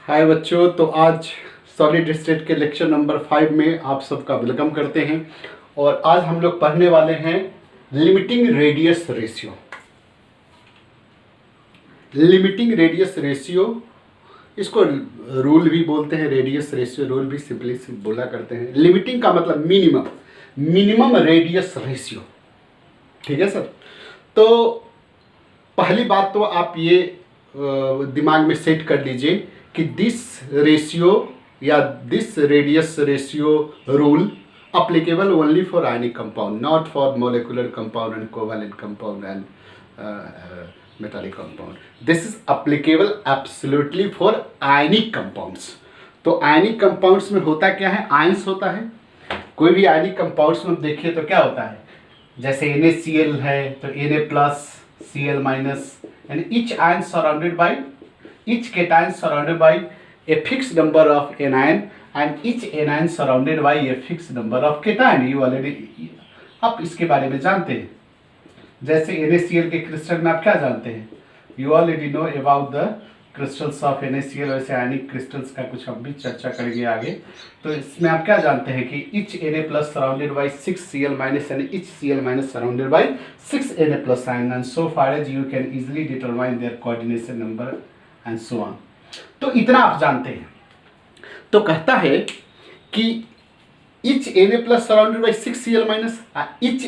हाय बच्चों, तो आज सॉलिड स्टेट के लेक्चर नंबर 5 में आप सबका वेलकम करते हैं। और आज हम लोग पढ़ने वाले हैं limiting radius ratio. Limiting radius ratio, इसको रूल भी बोलते हैं, रेडियस रेशियो रूल भी सिंपली बोला करते हैं। लिमिटिंग का मतलब मिनिमम रेडियस रेशियो। ठीक है सर। तो पहली बात तो आप ये दिमाग में सेट कर लीजिए कि दिस रेशियो या this radius ratio rule applicable only for ionic compound, not for molecular compound and covalent compound and metallic compound. This is applicable absolutely for ionic compounds. तो ionic compounds में होता क्या है? Ions होता है। कोई भी ionic compounds में देखिए तो क्या होता है, जैसे NaCl है तो Na plus Cl minus, and each ion surrounded by each cation surrounded by a fixed number of anion and each anion surrounded by a fixed number of cation. You already आप इसके बारे में जानते हैं। जैसे NaCl के crystal में आप क्या जानते हैं? You already know about the crystals of NaCl। वैसे आयनिक क्रिस्टल्स का कुछ हम भी चर्चा करेंगे आगे। तो इसमें आप क्या जानते हैं कि each Na plus surrounded by 6 Cl minus and each Cl minus surrounded by 6 Na plus ion, and so far as you can easily determine their coordination number and so on। तो इतना आप जानते हैं। तो कहता है कि each Na plus surrounded by 6 Cl minus, each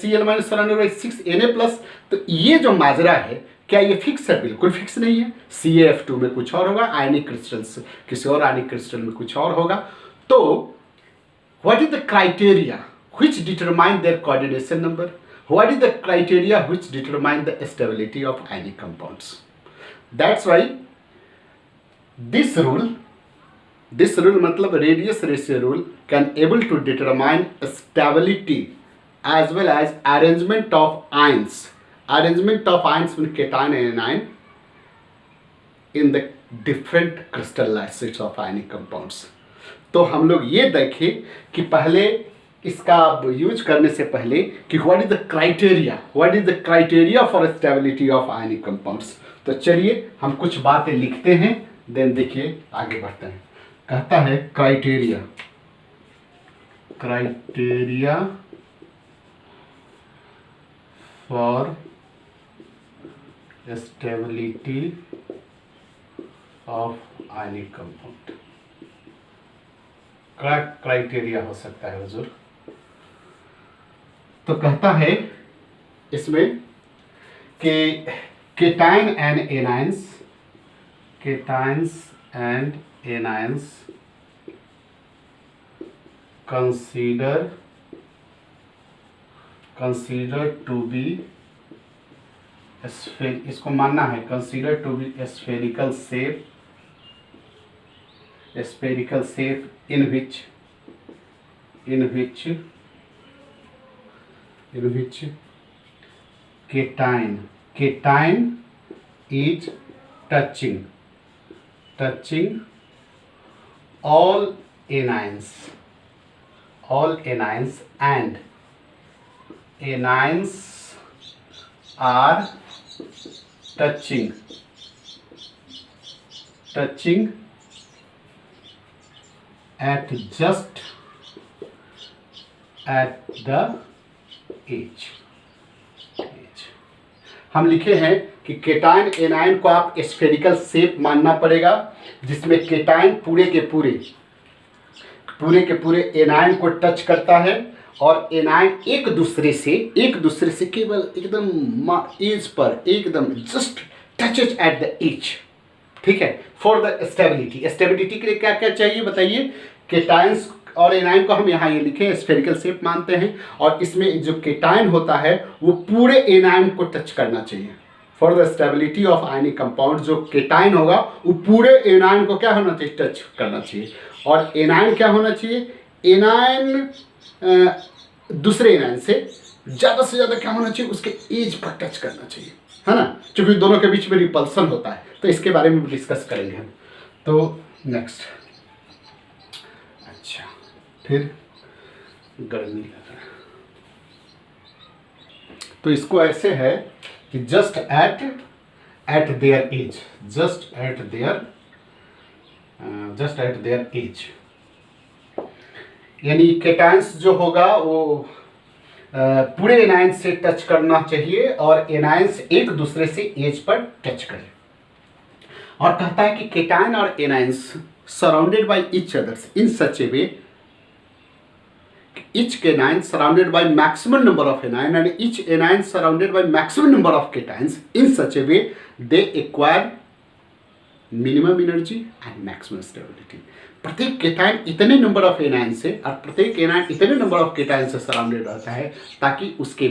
Cl minus surrounded by 6 Na plus। तो ये जो माजरा है क्या ये फिक्स है? बिल्कुल फिक्स नहीं है। CaF2 में कुछ और होगा, आयनिक क्रिस्टल्स किसी और आयनिक क्रिस्टल में कुछ और होगा। तो what is the criteria which determine their coordination number? What is the criteria which determine the stability of ionic compounds? That's why this rule मतलब radius ratio rule can able to determine stability as well as arrangement of ions with cation and anion in the different crystal sets of ionic compounds। तो हम लोग ये देखें कि पहले इसका use करने से पहले कि what is the criteria for stability of ionic compounds. तो चलिए हम कुछ बातें लिखते हैं, देन देखिए आगे बढ़ते हैं। कहता है criteria for stability of ionic compound. क्या क्राइटेरिया हो सकता है हुजूर? तो कहता है इसमें कि cation and anions consider to be इसको मानना है consider to be spherical shape in which cation is touching all anions and anions are touching at just at the edge। हम लिखे हैं कि केटाइन एनायन को आप स्फेरिकल शेप मानना पड़ेगा, जिसमें केटाइन पूरे के पूरे एनायन को टच करता है और एनायन एक दूसरे से केवल एकदम एज पर एकदम just touches at the edge. ठीक है। फॉर द स्टेबिलिटी के लिए क्या क्या चाहिए बताइए? केटाइंस और एनायन को हम यहाँ ये लिखे स्फेरिकल शेप मानते हैं, और इसमें जो केटाइन होता है वो पूरे एनायन को टच करना चाहिए। For the stability of ionic compound जो केटाइन होगा वो पूरे एनायन को क्या होना चाहिए? टच करना चाहिए। और एनायन क्या होना चाहिए? एनायन दूसरे एनायन से ज़्यादा क्या होना चाहिए? उसके एज पर टच करना चाहिए, है ना, क्योंकि दोनों के बीच में रिपल्सन होता है। तो इसके बारे में डिस्कस करेंगे हम। तो नेक्स्ट, अच्छा, फिर गर्मी लग रहा है तो इसको ऐसे है कि just at there edge just at there edge. यानी केटायंस जो होगा वो पूरे एनायंस से टच करना चाहिए और एनायंस एक दूसरे से एज पर टच करें। और कहता है कि केटायन और anions surrounded by each others in such A way, each cation surrounded by maximum number of anion and each anion surrounded by maximum number of cations in such a way they acquire minimum energy and maximum stability। प्रत्येक cation इतने number of anion से और प्रत्येक anion इतने number of cation से surrounded रहता है ताकि उसके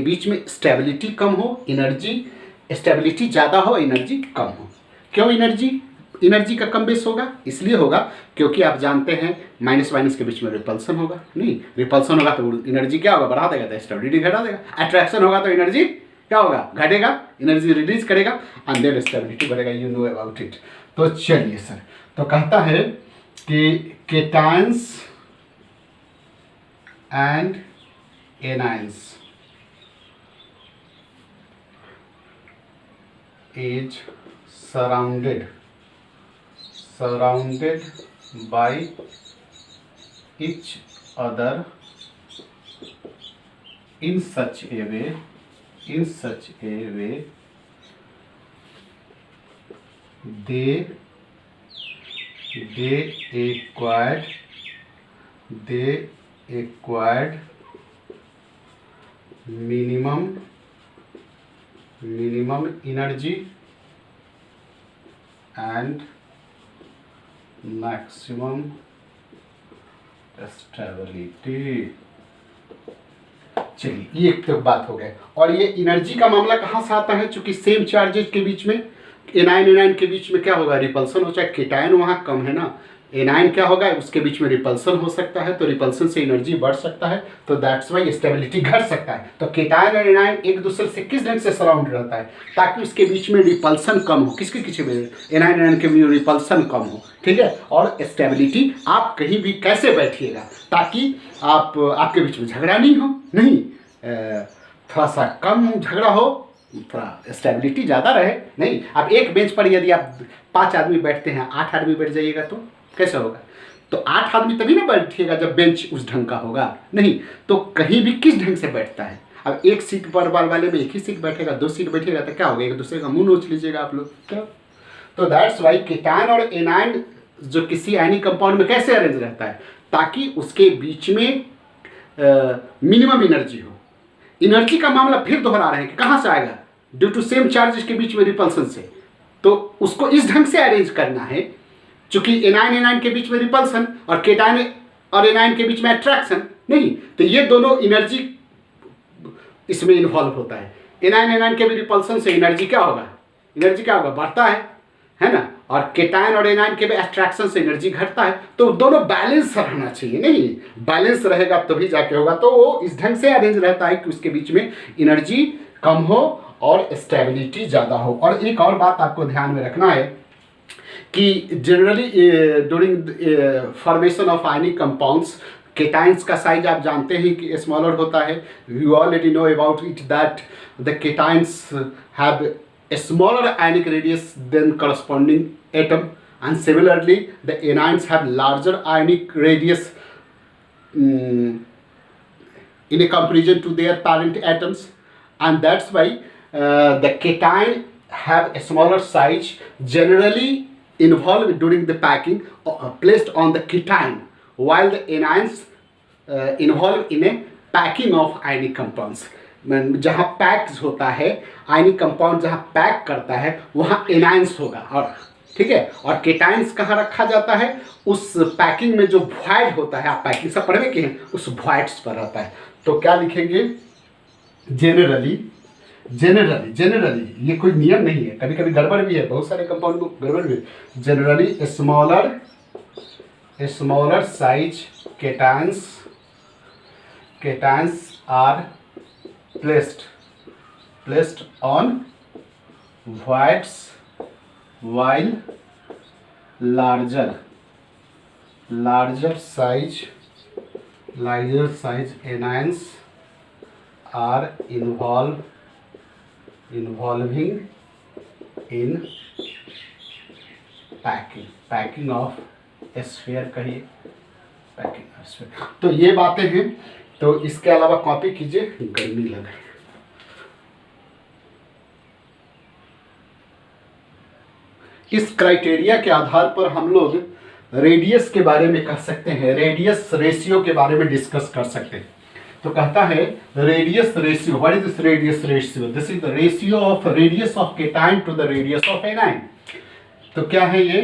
बीच में स्टेबिलिटी कम हो, एनर्जी स्टेबिलिटी ज़्यादा हो, एनर्जी कम हो। क्यों एनर्जी का कम बेस होगा? इसलिए होगा क्योंकि आप जानते हैं माइनस माइनस के बीच में रिपल्सन होगा। नहीं, रिपल्सन होगा तो एनर्जी क्या होगा? बढ़ा देगा, तो स्टेबिलिटी घटा देगा। अट्रैक्शन होगा तो एनर्जी क्या होगा? घटेगा, एनर्जी रिलीज करेगा एंड देन स्टेबिलिटी बढ़ेगा। You know about it. तो चलिए सर, तो कहता है कि cations and anions is surrounded by each other in such a way they acquired minimum energy and maximum stability. चलिए, ये एक तो बात हो गई। और ये एनर्जी का मामला कहाँ से आता है? चूंकि सेम चार्जेज के बीच में एनायन के बीच में क्या होगा? रिपल्सन हो। चाहे केटायन वहाँ कम है ना, एनायन क्या होगा? उसके बीच में रिपल्सन हो सकता है, तो रिपल्सन से एनर्जी बढ़ सकता है, तो दैट्स वाई स्टेबिलिटी घट सकता है। तो केटायन और एनायन एक दूसरे से किस ढंग से सराउंड रहता है? ताकि उसके बीच में रिपल्सन कम हो। किसके पीछे में? एनायन के बीच रिपल्सन कम हो, ठीक है। और स्टेबिलिटी, आप कहीं भी कैसे बैठिएगा ताकि आपके बीच में झगड़ा नहीं हो, नहीं थोड़ा सा कम झगड़ा हो, थोड़ा स्टेबिलिटी ज़्यादा रहे। नहीं, आप एक बेंच पर यदि आप 5 आदमी बैठते हैं, 8 आदमी बैठ जाइएगा तो कैसे होगा? तो 8 आदमी तभी ना बैठिएगा जब बेंच उस ढंग का होगा। नहीं, तो कहीं भी किस ढंग से बैठता है? अब एक सीट पर वाले में एक ही सीट बैठेगा, 2 सीट बैठेगा तो क्या होगा? एक दूसरे का मुंह नोच लीजिएगा आप लोग। तो दैट्स वाई केटायन और एनायन जो किसी आयनिक कंपाउंड में कैसे अरेंज रहता है? ताकि उसके बीच में मिनिमम एनर्जी हो। एनर्जी का मामला फिर दोहरा रहे हैं कि कहाँ से आएगा? ड्यू टू सेम चार्जेस के बीच में रिपल्सन से। तो उसको इस ढंग से अरेंज करना है, चूंकि एनायन के बीच में रिपल्सन और केटायन और एनायन के बीच में अट्रैक्शन नहीं, तो ये दोनों एनर्जी इसमें इन्वॉल्व होता है। एनायन के भी रिपल्सन से एनर्जी क्या होगा? बढ़ता है ना। और केटायन और एनायन के भी अट्रैक्शन से एनर्जी घटता है। तो दोनों बैलेंस रहना चाहिए। नहीं, बैलेंस रहेगा तभी जाके होगा। तो वो इस ढंग से अरेंज रहता है कि उसके बीच में एनर्जी कम हो और स्टेबिलिटी ज़्यादा हो। और एक और बात आपको ध्यान में रखना है कि generally during formation of ionic compounds cations का साइज आप जानते हैं कि स्मॉलर होता है। You already know about it that the cations have a smaller ionic radius than corresponding atom, and similarly the anions have larger ionic radius in a comparison to their parent atoms, and that's why the cation have a smaller size generally involved during the packing placed on the cation, while the anions involved in a packing of ionic compounds। जहाँ PACS होता है ionic compound, जहाँ pack करता है वहाँ anions होगा। और ठीक है, और केटायंस कहाँ रखा जाता है? उस पैकिंग में जो वॉइड होता है, आप पैकिंग सब पढ़ के हैं, उस वॉइड्स पर रहता है। तो क्या लिखेंगे? जनरली, ये कोई नियम नहीं है, कभी कभी गड़बड़ भी है, बहुत सारे कंपाउंड में गड़बड़ भी है। Generally smaller size cations are placed on voids, while larger size anions are involving in packing of sphere कहिए, पैकिंग ऑफ स्फीयर। तो ये बातें हैं। तो इसके अलावा कॉपी कीजिए, गर्मी लग रही है। इस क्राइटेरिया के आधार पर हम लोग रेडियस के बारे में कह सकते हैं, रेडियस रेशियो के बारे में डिस्कस कर सकते हैं। तो कहता है radius ratio, what is this radius ratio? This is the ratio of radius of cation to the radius of anion. तो क्या है ये?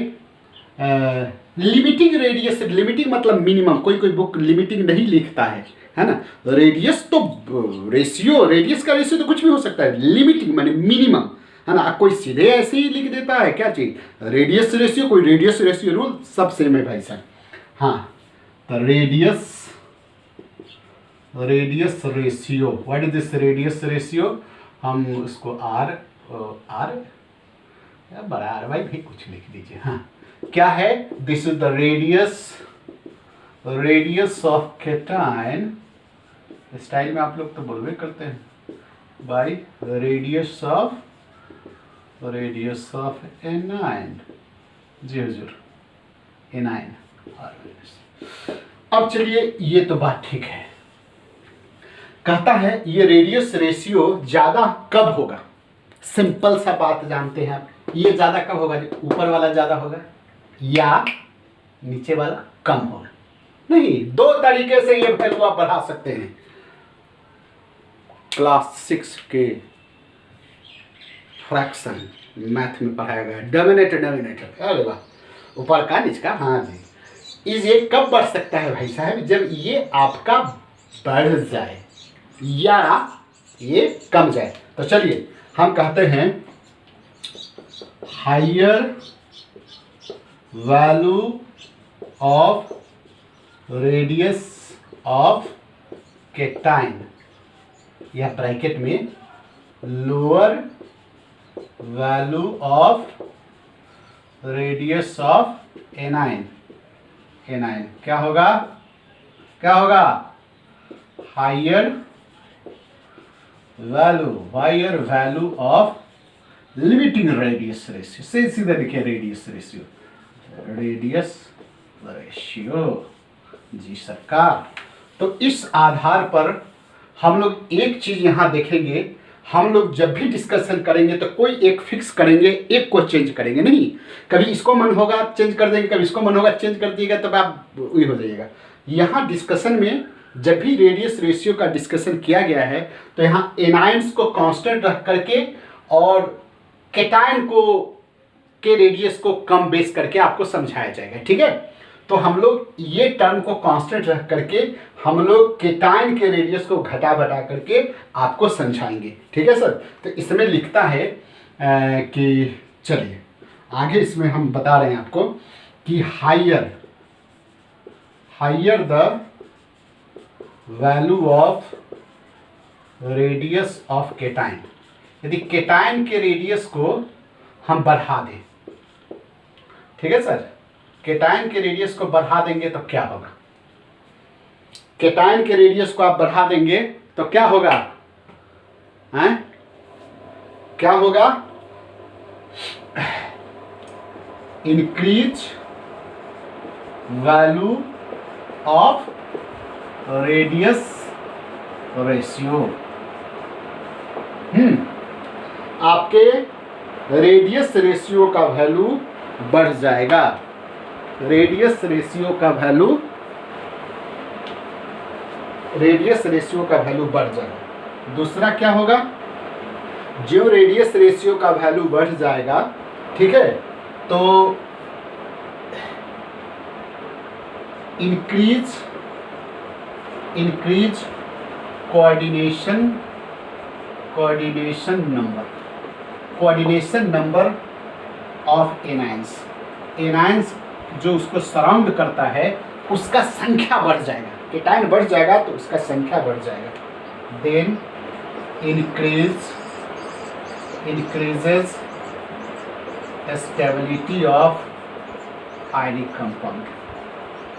लिमिटिंग रेडियस, लिमिटिंग मतलब मिनिमम। कोई कोई बुक लिमिटिंग नहीं लिखता है ना। रेडियस तो रेशियो, रेडियस का रेशियो तो कुछ भी हो सकता है, लिमिटिंग माने मिनिमम, है ना। कोई सीधे ऐसे ही लिख देता है क्या चीज, रेडियस रेशियो, कोई रेडियस रेशियो रूल, सब सेम है भाई साहब। हाँ, तो radius ratio, what is this radius ratio? हम उसको आर बड़ा आर वाई भी कुछ लिख दीजिए। हाँ, क्या है? This is the radius of cation, style में आप लोग तो बोलवे करते हैं, by radius of A9, ji Hazur, A9. अब चलिए, ये तो बात ठीक है। कहता है ये रेडियस रेशियो ज्यादा कब होगा? सिंपल सा बात जानते हैं आप, ये ज्यादा कब होगा? ऊपर वाला ज्यादा होगा या नीचे वाला कम होगा? नहीं, दो तरीके से ये वैल्यू आप बढ़ा सकते हैं। क्लास 6 के फ्रैक्शन मैथ में पढ़ाया गया, डोमिनेटर। अरे वाह, ऊपर का नीचे का। हाँ जी, ये कब बढ़ सकता है भाई साहब? जब ये आपका बढ़ जाए या ये कम जाए। तो चलिए हम कहते हैं higher value of radius of cation, या ब्रैकेट में lower value of radius of anion. क्या होगा? Higher value of limiting radius ratio. से सीधा लिखिए रेडियस रेशियो जी सरकार। तो इस आधार पर हम लोग एक चीज यहां देखेंगे, हम लोग जब भी डिस्कशन करेंगे तो कोई एक फिक्स करेंगे, एक को चेंज करेंगे नहीं। कभी इसको मन होगा चेंज कर देंगे, कभी इसको मन होगा चेंज कर दिएगा, तब आप वही हो जाइएगा। यहाँ डिस्कशन में जब भी रेडियस रेशियो का डिस्कशन किया गया है तो यहाँ एनाइन्स को कांस्टेंट रख करके और केटाइन को के रेडियस को कम बेस करके आपको समझाया जाएगा, ठीक है। तो हम लोग ये टर्म को कांस्टेंट रख करके हम लोग केटाइन के रेडियस को घटा बढ़ा करके आपको समझाएंगे, ठीक है सर। तो इसमें लिखता है कि चलिए आगे इसमें हम बता रहे हैं आपको कि higher the value of radius of cation, यदि केटाइन के रेडियस को हम बढ़ा दें, ठीक है सर, केटाइन के रेडियस को बढ़ा देंगे तो क्या होगा? केटाइन के रेडियस को आप बढ़ा देंगे तो क्या होगा? हैं? क्या होगा? Increase value of radius ratio. आपके रेडियस रेशियो का वैल्यू बढ़ जाएगा, रेडियस रेशियो का वैल्यू बढ़ जाएगा। दूसरा क्या होगा? जो रेडियस रेशियो का वैल्यू बढ़ जाएगा, ठीक है, तो increase coordination number of anions जो उसको सराउंड करता है उसका संख्या बढ़ जाएगा। केटाइन बढ़ जाएगा तो उसका संख्या बढ़ जाएगा। Then increases stability of ionic compound,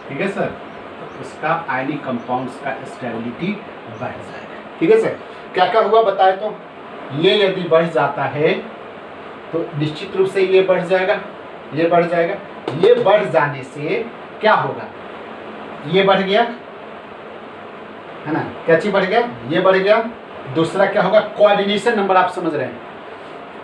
ठीक है सर, तो उसका आयनिक कंपाउंड्स का स्टेबिलिटी बढ़ जाएगा, ठीक है सर। क्या क्या हुआ बताए तो? ये यदि बढ़ जाता है तो निश्चित रूप से ये बढ़ जाएगा, ये बढ़ जाएगा। ये बढ़ जाने से क्या होगा, ये बढ़ गया है ना, क्या चीज बढ़ गया, ये बढ़ गया। दूसरा क्या होगा, कोऑर्डिनेशन नंबर, आप समझ रहे हैं,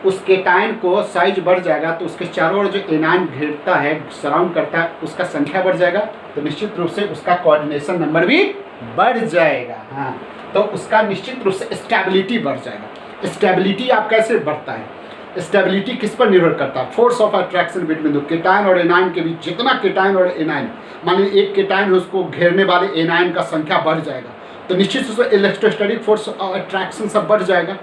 उस केटाइन को साइज बढ़ जाएगा तो उसके चारों ओर जो एनायन घेरता है, सराउंड करता है, उसका संख्या बढ़ जाएगा, तो निश्चित रूप से उसका कोऑर्डिनेशन नंबर भी बढ़ जाएगा। हाँ, तो उसका निश्चित रूप से स्टेबिलिटी बढ़ जाएगा। स्टेबिलिटी आप कैसे बढ़ता है, स्टेबिलिटी किस पर निर्भर करता है, force of attraction between the cation और एनायन के बीच। जितना केटाइन और एनायन, मान लीजिए एक केटाइन है, उसको घेरने वाले एनायन का संख्या बढ़ जाएगा, तो निश्चित रूप से इलेक्ट्रोस्टैटिक फोर्स और अट्रैक्शन सब बढ़ जाएगा।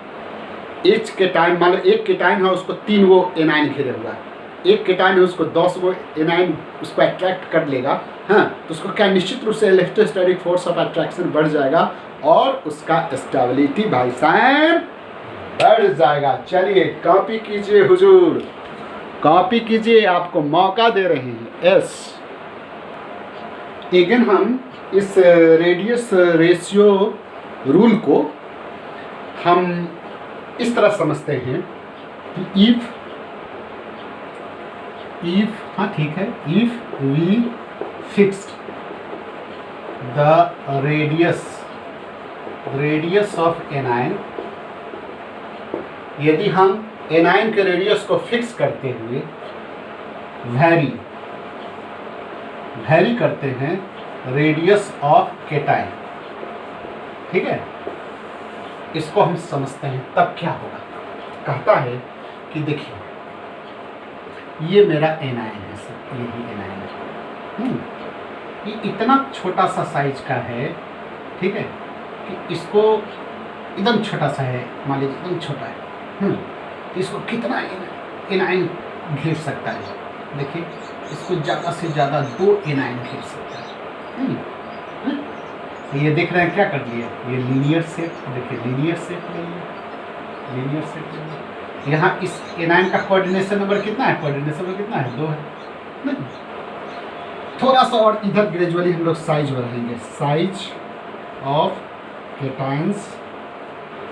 एक केटाइन, मान लो एक केटाइन है, उसको 3 वो एनायन घेरे हुआ है, एक केटाइन है, उसको 10 वो एनायन उसको अट्रैक्ट कर लेगा। हाँ, तो उसको क्या, निश्चित रूप से इलेक्ट्रोस्टैटिक फोर्स ऑफ अट्रैक्शन बढ़ जाएगा और उसका स्टेबिलिटी भाई साहब बढ़ जाएगा। चलिए कॉपी कीजिए हुजूर, कॉपी कीजिए, आपको मौका दे रहे हैं। यस, अगेन हम इस रेडियस रेशियो रूल को हम इस तरह समझते हैं कि इफ हाँ ठीक है, if we fixed the radius of anion, यदि हम एनायन के रेडियस को फिक्स करते हुए वैरी करते हैं रेडियस ऑफ केटाइन, ठीक है, इसको हम समझते हैं, तब क्या होगा। कहता है कि देखिए ये मेरा एनायन है सर, यही एनायन है, ये इतना छोटा सा साइज का है, ठीक है, कि इसको एकदम छोटा सा है, मान लीजिए एकदम छोटा है, तो इसको कितना एनायन घेर सकता है। देखिए इसको ज़्यादा से ज़्यादा 2 एनायन घेर सकता है। तो ये देख रहे हैं क्या कर लिया, ये लीनियर शेप, देखिए लीनियर शेप ले लिया, लीनियर शेप ले लिया। यहाँ इस एनायन का कोऑर्डिनेशन नंबर कितना है, कोऑर्डिनेशन नंबर कितना है, 2 है। नहीं, थोड़ा सा और इधर ग्रेजुअली हम लोग साइज बढ़ाएंगे, साइज ऑफ केटाइंस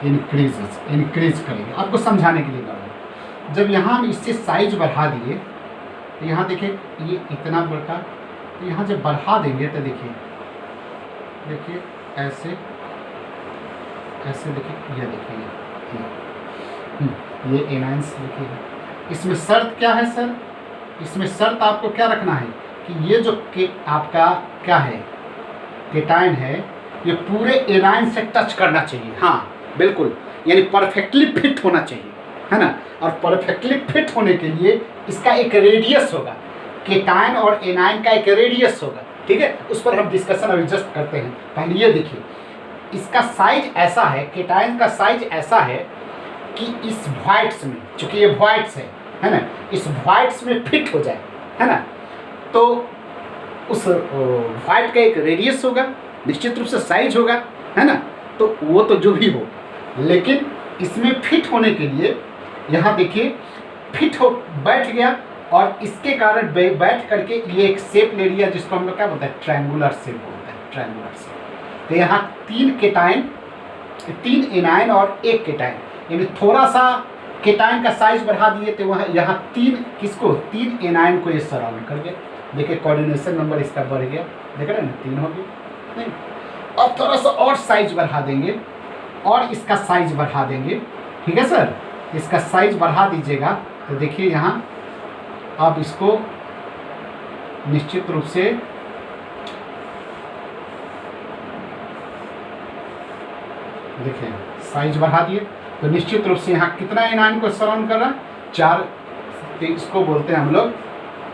इंक्रीज करेंगे, आपको समझाने के लिए कर रहे हैं। जब यहाँ हम इससे साइज बढ़ा दिए तो यहाँ देखिए ये इतना बढ़ता, तो यहाँ जब बढ़ा देंगे तो देखिए ऐसे ऐसे, देखिए ये देखिए ये एनायंस देखिए। इसमें शर्त क्या है सर, इसमें शर्त आपको क्या रखना है कि ये जो आपका क्या है केटाइन है, ये पूरे एनायन से टच करना चाहिए। हाँ बिल्कुल, यानी परफेक्टली फिट होना चाहिए, है ना। और परफेक्टली फिट होने के लिए इसका एक रेडियस होगा, केटाइन और एनायन का एक रेडियस होगा, ठीक है। उस पर हम डिस्कशन अभी जस्ट करते हैं। पहले ये देखिए, इसका साइज ऐसा है, केटाइन का साइज ऐसा है कि इस वॉइड्स में, चूंकि ये वॉइड्स है ना, इस वॉइड्स में फिट हो जाए, है ना। तो उस वॉइड का एक रेडियस होगा, निश्चित रूप से साइज होगा, है ना। तो वो तो जो भी हो, लेकिन इसमें फिट होने के लिए यहाँ देखिए फिट हो बैठ गया, और इसके कारण बैठ करके ये एक शेप ले लिया, जिसको हम लोग क्या बोलते हैं, ट्रायंगुलर शेप बोलते हैं, ट्रायंगुलर शेप। तो यहाँ 3 केटाइन, 3 एनायन और 1 केटाइन, यानी थोड़ा सा केटाइन का साइज बढ़ा दिए तो वहाँ यहाँ 3 एनायन को ये सराउंड कर गया। देखिए कोऑर्डिनेशन नंबर इसका बढ़ गया, देख रहे हैं ना, 3 हो गया। नहीं, अब थोड़ा सा और साइज बढ़ा देंगे और इसका साइज बढ़ा देंगे, ठीक है सर। इसका साइज बढ़ा दीजिएगा तो देखिए यहाँ आप इसको निश्चित रूप से देखिए साइज बढ़ा दिए तो निश्चित रूप से यहाँ कितना एनायन को सराउंड कर रहा है, 4। इसको बोलते हैं हम लोग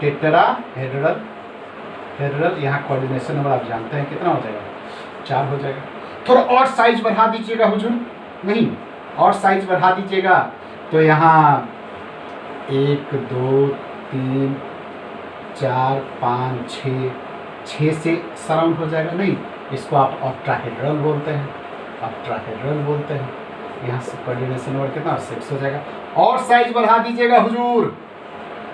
टेट्राहेड्रल। यहाँ कोऑर्डिनेशन नंबर आप जानते हैं कितना हो जाएगा, 4 हो जाएगा। थोड़ा और साइज बढ़ा दीजिएगा हुजूर, नहीं और साइज बढ़ा दीजिएगा तो यहाँ 1 2 3 4 5 6 से सराउंड हो जाएगा। नहीं, इसको आप ऑक्टाहेड्रल बोलते हैं, ऑक्टाहेड्रल बोलते हैं। यहाँ से कोऑर्डिनेशन नंबर कितना, 6 हो जाएगा। और साइज बढ़ा दीजिएगा हुजूर,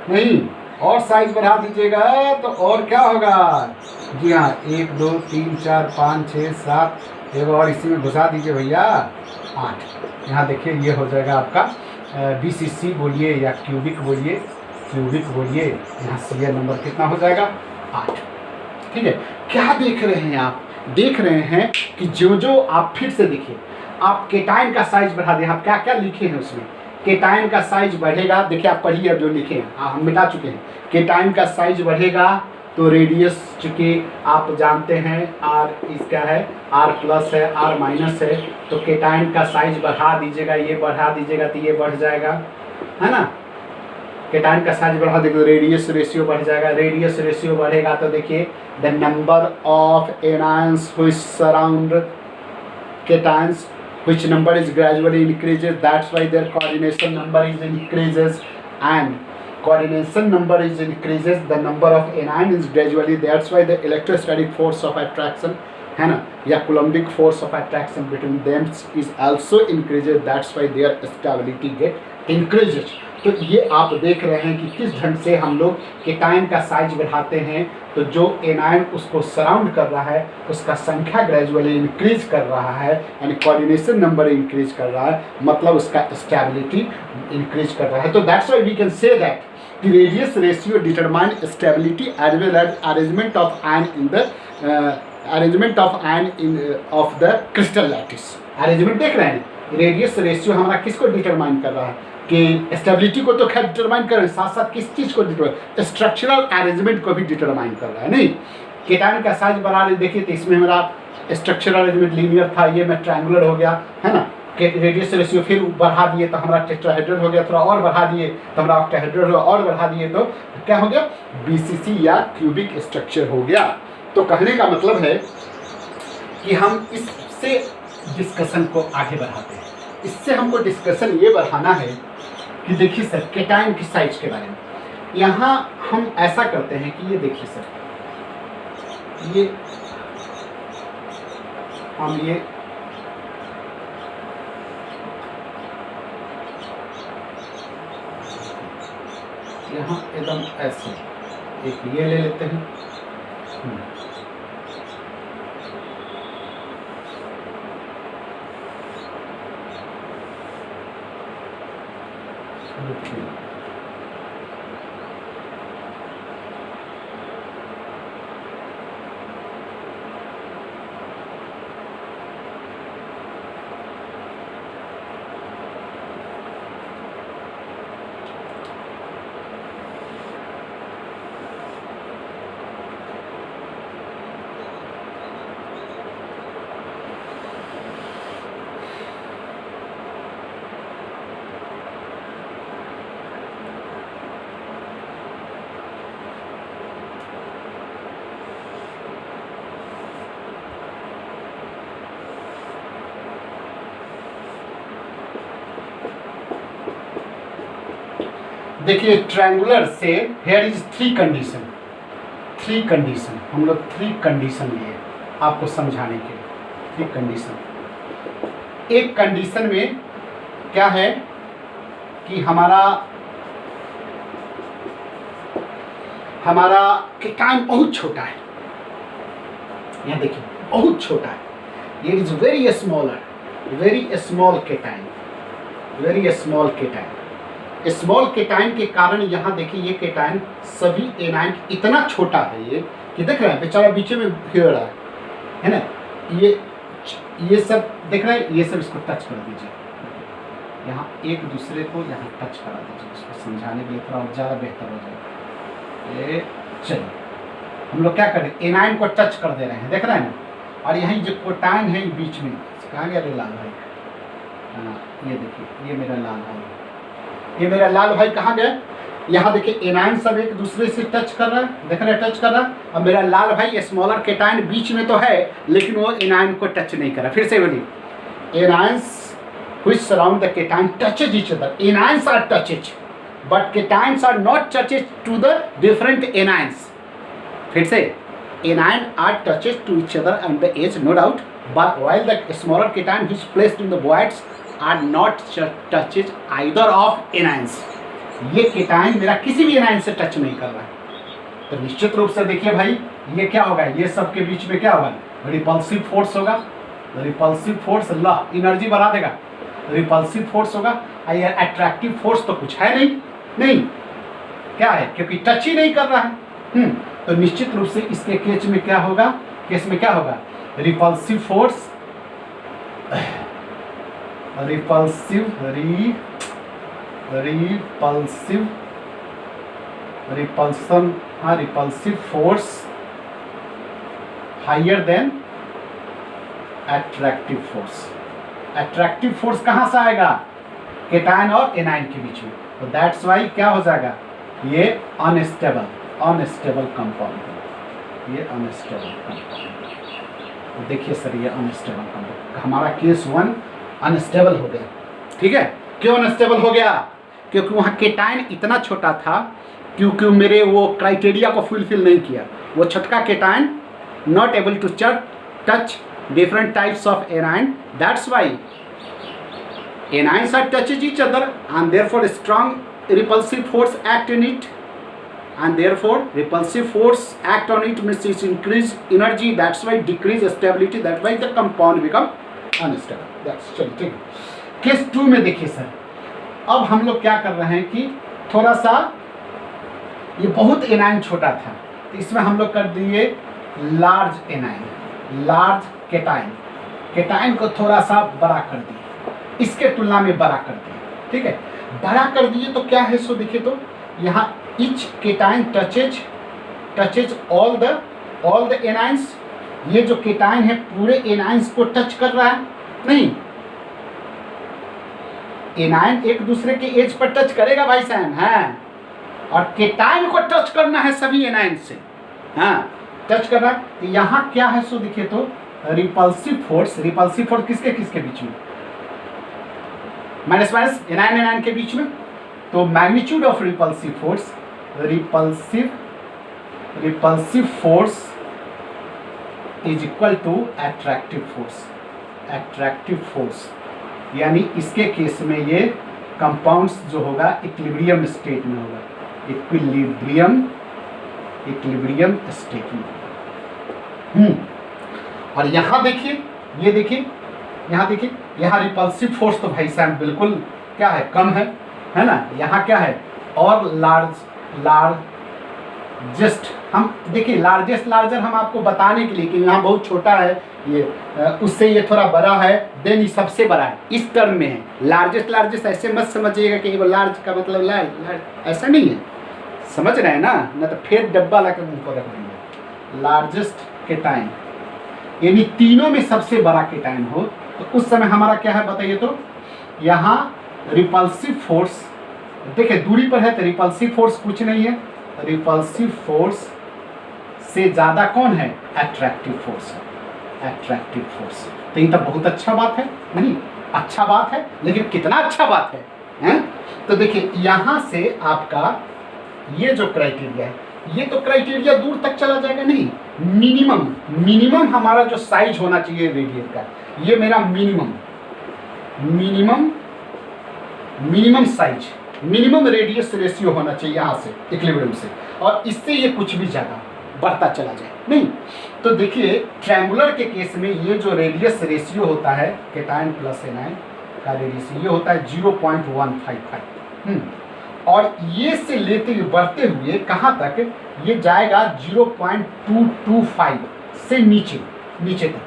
नहीं और साइज बढ़ा दीजिएगा तो और क्या होगा, जी हाँ 1 2 3 4 5 6 7, एक और इसी में घुसा दीजिए भैया, 8। यहाँ देखिए ये हो जाएगा आपका BCC बोलिए या क्यूबिक बोलिए, क्यूबिक बोलिए, यहाँ सीरियल नंबर कितना हो जाएगा 8। ठीक है, क्या देख रहे हैं आप? देख रहे हैं कि जो जो आप फिर से देखिए, आप केटाइन का साइज बढ़ा दें, आप क्या क्या लिखे हैं उसमें, केटाइन का साइज बढ़ेगा, देखिए आप पढ़िए अब जो लिखे हैं, हम मिटा चुके हैं। केटाइन का साइज बढ़ेगा तो रेडियस चूँकि आप जानते हैं आर इसका है, आर प्लस है, आर माइनस है, तो केटाइन का साइज बढ़ा दीजिएगा, ये बढ़ा दीजिएगा तो ये बढ़ जाएगा, है ना। केटाइन का साइज बढ़ा देगा तो रेडियस रेशियो बढ़ जाएगा, रेडियस रेशियो बढ़ेगा तो देखिए the number of anions which surround cations which number is gradually increases, that's why their coordination number is increases, and coordination number is increases, the number of anion is gradually, that's why the electrostatic force of attraction है ना, या coulombic force of attraction between them is also increases, that's why their stability get increases। तो ये आप देख रहे हैं कि किस ढंग से हम लोग केटाइन का साइज बढ़ाते हैं तो जो एनायन उसको सराउंड कर रहा है उसका संख्या ग्रेजुअली इंक्रीज कर रहा है, यानी कोऑर्डिनेशन नंबर इंक्रीज कर रहा है, मतलब उसका स्टेबिलिटी इंक्रीज कर रहा है। तो that's why we can say that the radius ratio determine stability as well as arrangement of ion in the of the crystal lattice. Arrangement देख रहे हैं, रेडियस रेशियो हमारा किसको डिटरमाइन कर रहा है कि स्टेबिलिटी को तो खैर डिटरमाइन कर रहे हैं, साथ साथ किस चीज़ को डिटरमाइन, स्ट्रक्चरल अरेंजमेंट को भी डिटरमाइन कर रहा है। नहीं, केटाइन का साइज बढ़ा रहे, देखिए तो इसमें मेरा स्ट्रक्चरल अरेंजमेंट लीनियर था, ये मैं ट्रायंगुलर हो गया, है ना। रेडियस रेशियो फिर बढ़ा दिए तो हमारा टेट्राहेड्रल हो गया, थोड़ा और बढ़ा दिए तो हमारा ऑक्टाहेड्रल हो, और बढ़ा दिए तो क्या हो गया, बीसीसी या क्यूबिक स्ट्रक्चर हो गया। तो कहने का मतलब है कि हम इससे डिस्कशन को आगे बढ़ाते हैं। इससे हमको डिस्कशन ये बढ़ाना है कि देखिए सर केटाइन की साइज के बारे में, यहाँ हम ऐसा करते हैं कि ये देखिए सर, ये हम ये यहाँ एकदम ऐसे एक ये ले लेते हैं, देखिए ट्रायंगुलर से हेयर इज थ्री कंडीशन हम लोग थ्री कंडीशन लिए आपको समझाने के लिए। थ्री कंडीशन, एक कंडीशन में क्या है कि हमारा केटाइन बहुत छोटा है, यहाँ देखिए बहुत छोटा है, ये is very small cation, very small cation. Small cation के कारण यहाँ देखिए ये केटाइन सभी एनाइन इतना छोटा है ये कि देख रहे हैं बेचारा बीच में घेर रहा है ना, ये सब देख रहे हैं, ये सब इसको टच कर दीजिए, यहाँ एक दूसरे को यहाँ टच करा दीजिए, इसको समझाने के लिए थोड़ा ज़्यादा बेहतर हो जाएगा। ये चलिए हम लोग क्या करें, एनाइन को टच कर दे रहे हैं, देख रहे हैं ना, और यहीं जो केटाइन है बीच में, कहाँ गया रे लाल भाई, हाँ ये देखिए ये मेरा लाल भाई, ये मेरा लाल भाई कहाँ गया, यहाँ देखिए एनाइन सब एक दूसरे से टच कर रहा है, देख रहे हैं टच कर रहा है, अब मेरा लाल भाई स्मॉलर केटाइन बीच में तो है लेकिन वो एनाइन को टच नहीं कर रहा। फिर से बोलिए, anions which surround the cation touches each other, anions are touched but cations are not touched to the different anions। फिर से anion are touched to each other on the edge no doubt, but while the smaller cation which placed in the voids are not touches either of anions। ये cation मेरा किसी भी A9 से touch नहीं कर रहा है, तो निश्चित रूप से देखिए भाई ये क्या होगा, ये सब के बीच में क्या होगा, रिपल्सिव फोर्स होगा, रिपल्सिव फोर्स ला एनर्जी बढ़ा देगा, रिपल्सिव फोर्स होगा, ये अट्रैक्टिव फोर्स तो कुछ है नहीं, क्या है, क्योंकि टच ही नहीं कर रहा है। तो निश्चित रूप से इसके केस में क्या होगा, repulsive force, repulsive force higher than attractive force. Attractive force कहां से आएगा, केटायन और एनायन के बीच में। तो दैट्स वाई क्या हो जाएगा, ये अनस्टेबल कंपाउंड, ये अनस्टेबल कंपाउंड। तो देखिए सर, ये अनस्टेबल कंपाउंड, हमारा केस 1 अनस्टेबल हो गया। ठीक है, क्यों अनस्टेबल हो गया, क्योंकि वहाँ केटायन इतना छोटा था, क्योंकि मेरे वो क्राइटेरिया को फुलफिल नहीं किया। वो छोटका cation not able to touch different types of anion. That's why anions are touches each other, and therefore strong repulsive force act in it, and therefore repulsive force act on it means it's increase energy. That's why decrease stability. That's why the compound become unstable. That's चलिए ठीक है। Case 2 में देखिए sir, अब हम लोग क्या कर रहे हैं कि थोड़ा सा ये बहुत एनायन छोटा था, तो इसमें हम लोग कर दिए लार्ज एनायन, लार्ज केटायन को थोड़ा सा बड़ा कर दिए, इसके तुलना में बड़ा कर दिए। ठीक है, बड़ा कर दिए तो क्या है, सो देखिए तो यहाँ each cation touches all the anions. ये जो केटायन है पूरे एनायंस को टच कर रहा है, नहीं, एनायन एक दूसरे के एज पर टच करेगा भाई साहब, हाँ, और केटायन को टच करना है सभी एनायन से, हाँ, टच करना है। तो यहाँ क्या है, सो देखिए तो रिपल्सिव फोर्स किसके बीच में, माइनस एनायन के बीच में। तो magnitude of repulsive force is equal to attractive force, यानी इसके केस में ये कंपाउंड्स जो होगा इक्विलिब्रियम स्टेट में होगा, इक्विलिब्रियम स्टेट में। और यहाँ देखिए, ये देखिए, यहाँ देखिए, यहाँ रिपल्सिव फोर्स तो भाई साहब बिल्कुल क्या है, कम है ना। यहाँ क्या है, और लार्जेस्ट, हम देखिए लार्जर हम आपको बताने के लिए कि यहाँ बहुत छोटा है ये, उससे ये थोड़ा बड़ा है, देन ये सबसे बड़ा है, इस टर्म में है। लार्जेस्ट ऐसे मत समझिएगा कि वो लार्ज का मतलब लार्ज, ऐसा नहीं है, समझ रहे हैं ना, न तो फिर डब्बा ला कर उनको रख देंगे। लार्जेस्ट केटायन यानी तीनों में सबसे बड़ा केटायन हो, तो उस समय हमारा क्या है बताइए तो, यहाँ रिपल्सिव फोर्स, देखिए दूरी पर है तो रिपल्सिव फोर्स कुछ नहीं है, रिपल्सिव फोर्स से ज़्यादा कौन है, एट्रैक्टिव फोर्स। तो ये तो बहुत अच्छा बात है, नहीं अच्छा बात है, लेकिन कितना अच्छा बात है? तो देखिए यहाँ से आपका ये जो क्राइटेरिया है, ये तो क्राइटेरिया दूर तक चला जाएगा नहीं, मिनिमम हमारा जो साइज होना चाहिए रेडियस का, ये मेरा minimum size, minimum radius ratio होना चाहिए यहाँ से इक्विलिब्रियम से, और इससे ये कुछ भी ज़्यादा बढ़ता चला जाए नहीं। तो देखिए ट्रायंगुलर के केस में ये जो रेडियस रेशियो होता है केटायन प्लस एनायन का रेडियस, ये होता है 0.155, और ये से लेते हुए बढ़ते हुए कहाँ तक, ये जाएगा 0.225 से नीचे तक,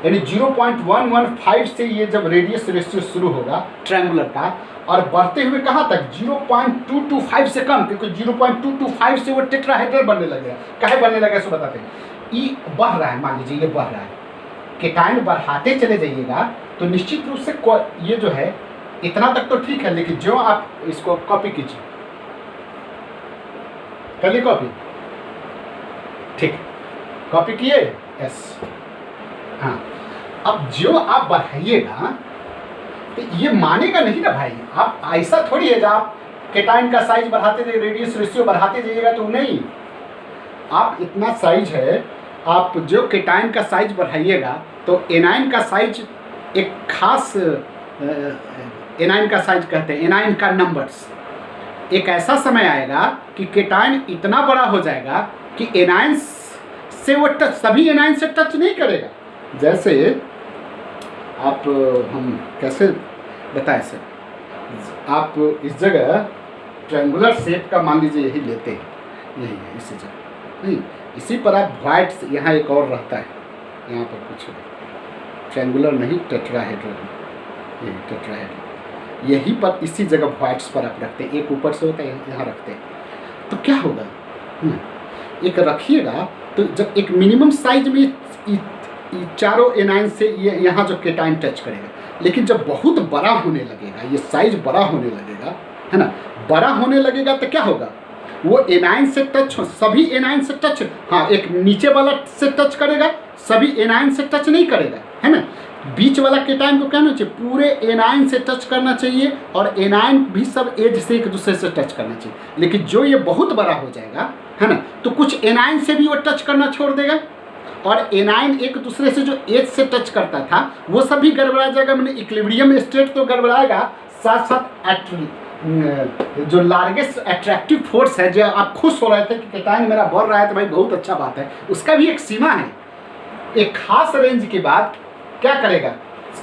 यानी 0.115 से ये जब रेडियस रेशियो शुरू होगा ट्रायंगुलर का, और बढ़ते हुए कहाँ तक 0.225 से कम, क्योंकि 0.225 से वो टेट्राहेड्रल बनने लगेगा। काहे बनने लगा इसको बताते हैं, ई बढ़ रहा है, मान लीजिए ये बढ़ रहा है, केटायन बढ़ाते चले जाइएगा तो निश्चित रूप से ये जो है इतना तक तो ठीक है, लेकिन जो आप इसको कॉपी कीजिए, कर ली कॉपी, ठीक, कॉपी किए, यस, हाँ। अब जो आप बढ़ाइएगा तो ये मानेगा नहीं ना भाई, आप ऐसा थोड़ी है जब आप केटायन का साइज बढ़ाते जाइए, रेडियस रेशियो बढ़ाते जाइएगा तो नहीं, आप इतना साइज है, आप जो केटायन का साइज बढ़ाइएगा तो एनायन का साइज एक खास, एनायन का साइज कहते हैं, एनायन का नंबर्स, एक ऐसा समय आएगा कि केटायन इतना बड़ा हो जाएगा कि एनायन से वो टच, सभी एनायन से टच नहीं करेगा। जैसे आप हम कैसे बताएं सर, आप इस जगह ट्रायंगुलर शेप का मान लीजिए यही लेते हैं, यही है इसी जगह नहीं, इसी पर आप वाइट, यहाँ एक और रहता है, यहाँ पर कुछ ट्रायंगुलर नहीं टेट्राहेड्रल, यही टेट्राहेड्रल, यही पर इसी जगह वाइट्स पर आप रखते हैं, एक ऊपर से होता है यहाँ रखते हैं। तो क्या होगा, एक रखिएगा तो जब एक मिनिमम साइज में चारों एनायन से ये यहाँ जो केटाइन टच करेगा, लेकिन जब बहुत बड़ा होने लगेगा, ये साइज बड़ा होने लगेगा, है ना, बड़ा होने लगेगा तो क्या होगा, वो एनायन से टच, सभी एनायन से टच, हाँ एक नीचे वाला से टच करेगा, सभी एनायन से टच नहीं करेगा, है ना, बीच वाला केटाइन को कहना चाहिए पूरे एनायन से टच करना चाहिए, और एनायन भी सब एज से एक दूसरे से टच करना चाहिए। लेकिन जो ये बहुत बड़ा हो जाएगा, है ना, तो कुछ एनायन से भी वो टच करना छोड़ देगा, और एनायन एक दूसरे से जो एज से टच करता था वो सभी गड़बड़ा जाएगा, मैंने इक्विलिब्रियम स्टेट तो गड़बड़ाएगा, साथ साथ जो लार्जेस्ट अट्रैक्टिव फोर्स है, जो आप खुश हो रहे थे कि केटाइन मेरा बढ़ रहा है, तो भाई बहुत अच्छा बात है, उसका भी एक सीमा है। एक खास रेंज के बाद क्या करेगा,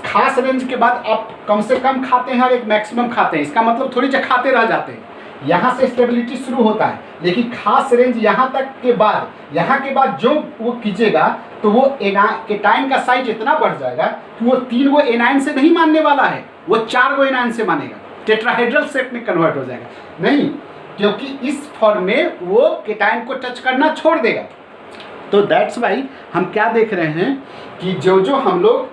खास रेंज के बाद आप कम से कम खाते हैं और एक मैक्सिमम खाते हैं, इसका मतलब थोड़ी सा खाते रह जाते हैं, यहाँ से स्टेबिलिटी शुरू होता है, लेकिन खास रेंज यहाँ तक के बाद, यहाँ के बाद जो वो खींचेगा तो वो केटाइन का साइज इतना बढ़ जाएगा कि वो 3 गो एनायन से नहीं मानने वाला है, वो 4 गो एनायन से मानेगा, टेट्राहेड्रल शेप में कन्वर्ट हो जाएगा, नहीं, क्योंकि इस फॉर्म में वो केटाइन को टच करना छोड़ देगा। तो दैट्स वाई हम क्या देख रहे हैं कि जो जो हम लोग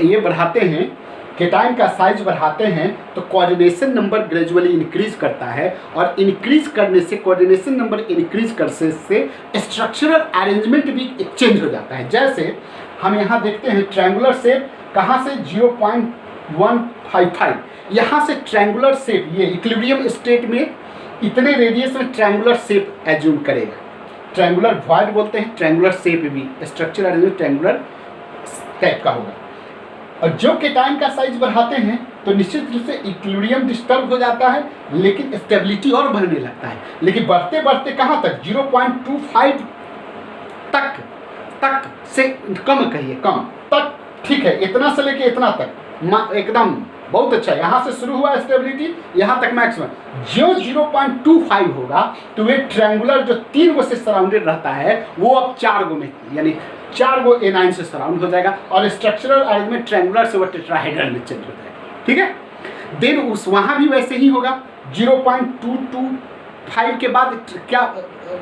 ये बढ़ाते हैं, केटाइन का साइज बढ़ाते हैं, तो कोऑर्डिनेशन नंबर ग्रेजुअली इंक्रीज करता है, और इंक्रीज करने से, कोऑर्डिनेशन नंबर इंक्रीज करने से स्ट्रक्चरल अरेंजमेंट भी चेंज हो जाता है। जैसे हम यहाँ देखते हैं ट्रायंगुलर शेप कहाँ से 0.155, यहाँ से ट्रायंगुलर शेप, ये इक्विलिब्रियम स्टेट में इतने रेडियस में ट्रायंगुलर शेप एज्यूम करेगा, ट्रायंगुलर वॉइड बोलते हैं, ट्रायंगुलर शेप भी स्ट्रक्चर अरेंजमेंट ट्रायंगुलर टाइप का होगा। और जो केटाइन का साइज बढ़ाते हैं तो निश्चित रूप से इक्विलिब्रियम डिस्टर्ब हो जाता है, लेकिन स्टेबिलिटी और बढ़ने लगता है, लेकिन बढ़ते बढ़ते कहाँ तक, 0.25 तक से कम, कहिए कम तक, ठीक है, इतना से लेके इतना तक एकदम बहुत अच्छा, यहाँ से शुरू हुआ स्टेबिलिटी, यहाँ तक मैक्सिमम। जो 0.25 होगा तो वे ट्रायंगुलर जो 3 गो से सराउंडेड रहता है, वो अब 4 गो में, यानी 4 गो एनायन से सराउंड हो जाएगा, और स्ट्रक्चरल अरेंजमेंट ट्रायंगुलर से वो टेट्राहेड्रल में चेंज हो जाएगा, ठीक है। देन उस वहाँ भी वैसे ही होगा, 0.225 के बाद क्या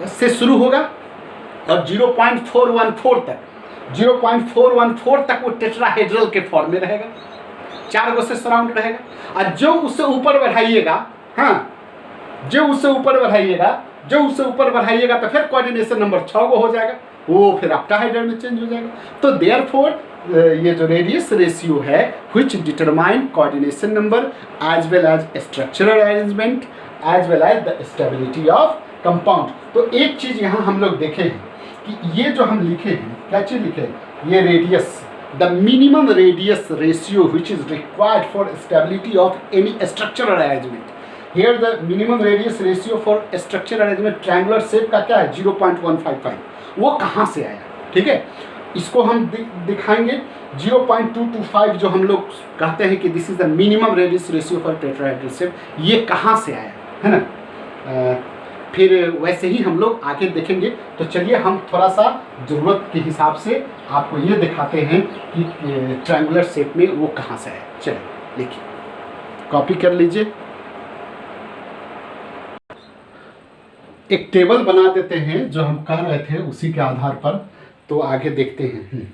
से शुरू होगा, और 0.414 तक वो टेट्राहेड्रल के फॉर्म में रहेगा, 4 गो से सराउंड रहेगा। और जो उससे ऊपर बढ़ाइएगा, हाँ, जो उससे ऊपर बढ़ाइएगा तो फिर कोऑर्डिनेशन नंबर 6 गो हो जाएगा, वो फिर ऑक्टाहेड्रल में चेंज हो जाएगा। तो देयरफॉर ये जो रेडियस रेशियो है which determine coordination number as well as structural arrangement as well as the stability of compound. तो एक चीज़ यहाँ हम लोग देखे हैं कि ये जो हम लिखे हैं, क्या चीज़ लिखे हैं, ये radius, the minimum radius ratio which is required for stability of any structural arrangement. Here the minimum radius ratio for structural arrangement triangular shape का क्या है, 0.155, वो कहाँ से आया, ठीक है, इसको हम दिखाएंगे। 0.225 जो हम लोग कहते हैं कि this is the minimum radius ratio for tetrahedral shape, ये कहाँ से आया है ना, फिर वैसे ही हम लोग आगे देखेंगे। तो चलिए हम थोड़ा सा ज़रूरत के हिसाब से आपको ये दिखाते हैं कि ट्रायंगुलर शेप में वो कहाँ से आया। चलिए लिखिए, कॉपी कर लीजिए, एक टेबल बना देते हैं जो हम कह रहे थे उसी के आधार पर, तो आगे देखते हैं।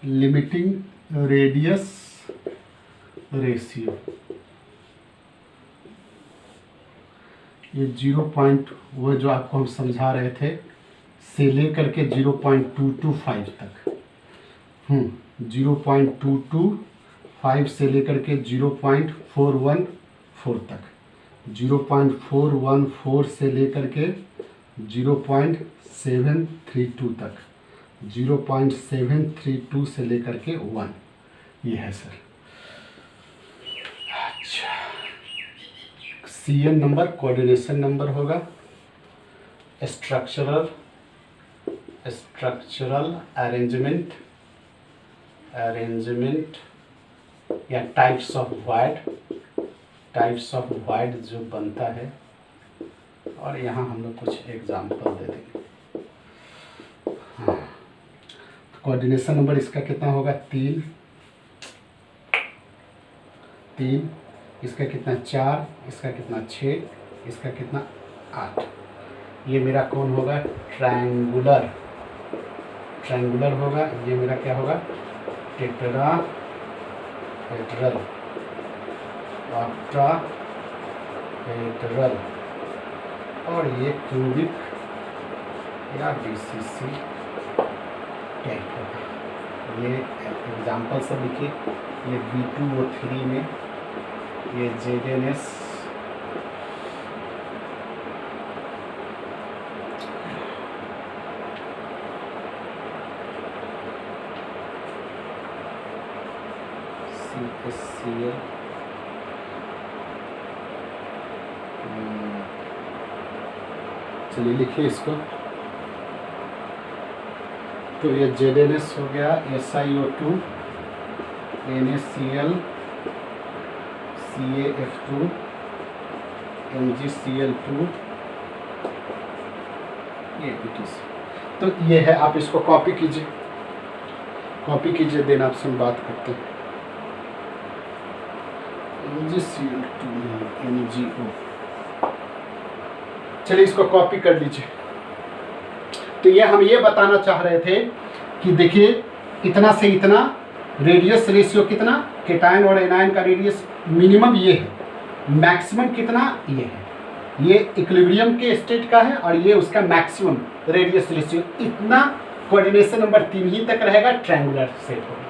लिमिटिंग रेडियस रेशियो, ये 0. वो जो आपको हम समझा रहे थे से लेकर के 0.225 तक, 0.225 से लेकर के 0.414 तक, 0.414 से लेकर के 0.732 तक, 0.732 से लेकर के 1, ये है सर। अच्छा, CN नंबर कोऑर्डिनेशन नंबर होगा, स्ट्रक्चरल स्ट्रक्चरल अरेंजमेंट या टाइप्स ऑफ वाइड जो बनता है, और यहाँ हम लोग कुछ एग्जाम्पल दे देंगे। हाँ, कोऑर्डिनेशन नंबर इसका कितना होगा? 3, इसका कितना 4, इसका कितना 6, इसका कितना 8। ये मेरा कौन होगा? ट्रायंगुलर होगा। ये मेरा क्या होगा? टेट्राहेड्रल, ऑक्टाहेड्रल, और ये क्यूबिक या बीसीसी टाइप होगा। ये एग्जाम्पल सब लिखिए। ये V2O3 में ये ZNS, CSCL, चलिए लिखिए इसको। तो ये ZNS हो गया, SiO2, NaCl, CaF2, MgCl2, ये BTC। तो ये है, आप इसको कॉपी कीजिए, देन आपसे हम बात करते हैं। MgCl2, MgO, चलिए इसको कॉपी कर लीजिए। तो ये हम ये बताना चाह रहे थे कि देखिए, इतना से इतना रेडियस रेशियो कितना, केटायन और एनायन का रेडियस मिनिमम ये है, मैक्सिमम कितना ये है। ये इक्विलिब्रियम के स्टेट का है, और ये उसका मैक्सिमम रेडियस रेशियो। इतना कोऑर्डिनेशन नंबर 3 ही तक रहेगा, ट्रायंगुलर सेट होगा।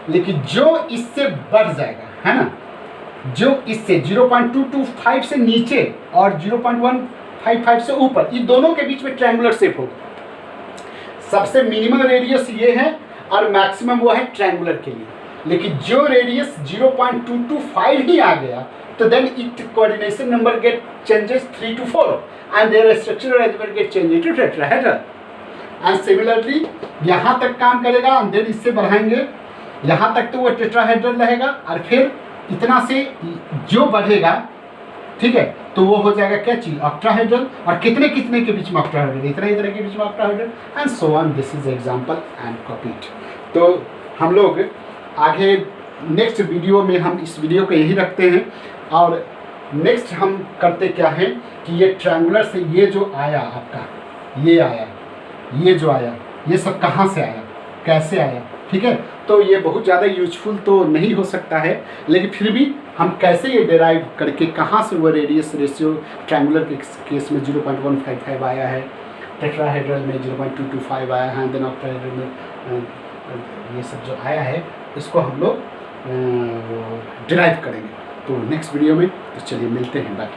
लेकिन जो इससे बढ़ जाएगा, है ना, जो इससे 0.225 से नीचे और 0.155 से ऊपर, इन दोनों के बीच में ट्रायंगुलर शेप होगा। सबसे मिनिमम रेडियस ये है और मैक्सिमम वो है ट्रायंगुलर के लिए। लेकिन जो रेडियस 0.225 ही आ गया, तो then it coordination number get changes 3 to 4 and their structural arrangement get changes to tetrahedral. And similarly यहाँ तक काम करेगा, एंड देन इससे बढ़ाएंगे, यहाँ तक तो वो टेट्राहेड्रल रहेगा, और फिर इतना से जो बढ़ेगा, ठीक है, तो वो हो जाएगा क्या चीज? ऑक्टाहेड्रल। और कितने कितने के बीच में ऑक्टाहेड्रल? इतना इतना के बीच में octahedral, and so on. This is example and copied. तो हम लोग आगे नेक्स्ट वीडियो में हम इस वीडियो को यही रखते हैं, और नेक्स्ट हम करते क्या है कि ये ट्रायंगुलर से ये जो आया आपका, ये आया, ये जो आया, ये सब कहाँ से आया, कैसे आया, ठीक है। तो ये बहुत ज़्यादा यूजफुल तो नहीं हो सकता है, लेकिन फिर भी हम कैसे ये डिराइव करके, कहाँ से वो रेडियस रेशियो ट्रायंगुलर के केस में 0.155 आया है, टेट्राहेड्रल में 0.225 आया है, देन ऑक्टाहेड्रल में ये सब जो आया है, इसको हम लोग डिराइव करेंगे तो नेक्स्ट वीडियो में। तो चलिए मिलते हैं, बाय।